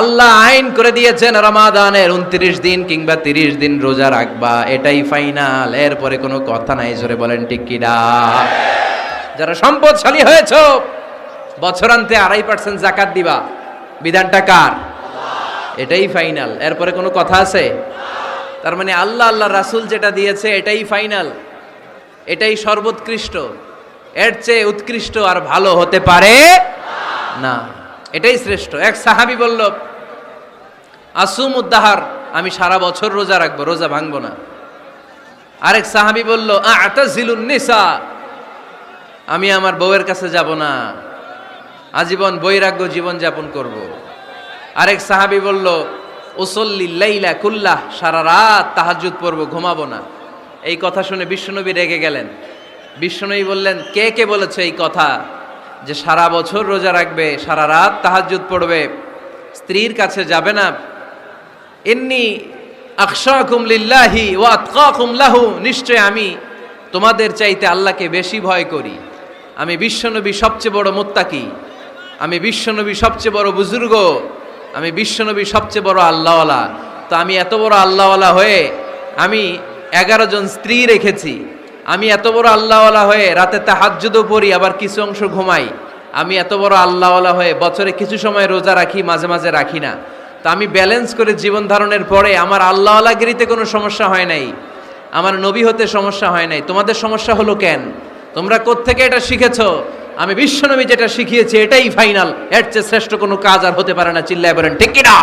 আল্লাহ আইন করে দিয়েছেন রমাদানের 29 দিন কিংবা 30 দিন রোজা রাখবা, এটাই ফাইনাল, এরপরে কোনো কথা নাই। জোরে বলেন ঠিক কিনা? যারা সম্পদশালী হয়েছ বছরান্তে 2.5% যাকাত দিবা, বিধানটা কার? এটাই ফাইনাল, এরপরে কোনো কথা আছে? তার মানে আল্লাহ আল্লাহ রাসূল যেটা দিয়েছে এটাই ফাইনাল, এটাই সর্বোৎকৃষ্ট, এর চেয়ে উৎকৃষ্ট আর ভালো হতে পারে না, এটাই শ্রেষ্ঠ। এক সাহাবী বলল, আসুমুদ্দাহার, আমি সারা বছর রোজা রাখবো, রোজা ভাঙবো না। আরেক সাহাবী বলল, আ'তাজিলুন নিসা, আমি আমার বউয়ের কাছে যাব না, আজীবন বৈরাগ্য জীবন যাপন করব। আরেক সাহাবী বলল, উসল্লিল লাইলা কুল্লাহ, সারা রাত তাহাজ্জুদ পড়বো, ঘুমাবো না। এই কথা শুনে বিশ্বনবী রেগে গেলেন। বিশ্বনবী বললেন, কে কে বলেছে এই কথা যে সারা বছর রোজা রাখবে, সারা রাত তাহাজ্জুদ পড়বে, স্ত্রীর কাছে যাবে না? ইন্নী আখশাকুম লিল্লাহি ওয়া আতকাকুম লাহু, নিশ্চয় আমি তোমাদের চাইতে আল্লাহকে বেশি ভয় করি। আমি বিশ্বনবী সবচেয়ে বড় মুত্তাকি, আমি বিশ্বনবী সবচেয়ে বড় বুজুর্গ, আমি বিশ্বনবী সবচেয়ে বড় আল্লাহওয়ালা। তো আমি এত বড় আল্লাহওয়ালা হয়ে আমি 11 জন স্ত্রী রেখেছি, আমি এত বড় আল্লাহওয়ালা হয়ে রাতে তাহাজ্জুদও পড়ি, আবার কিছু অংশ ঘুমাই। আমি এত বড় আল্লাহওয়ালা হয়ে বছরে কিছু সময় রোজা রাখি, মাঝে মাঝে রাখি না। তো আমি ব্যালেন্স করে জীবন ধারণের পরে আমার আল্লাহওয়ালাগিরিতে কোনো সমস্যা হয় নাই, আমার নবী হতে সমস্যা হয় নাই। তোমাদের সমস্যা হলো কেন? তোমরা কোত্থেকে এটা শিখেছো? আমি বিশ্বনবী যেটা শিখিয়েছি এটাই ফাইনাল, এর চেয়ে শ্রেষ্ঠ কোনো কাজ আর হতে পারে না। চিল্লায় বলেন ঠিক কিনা?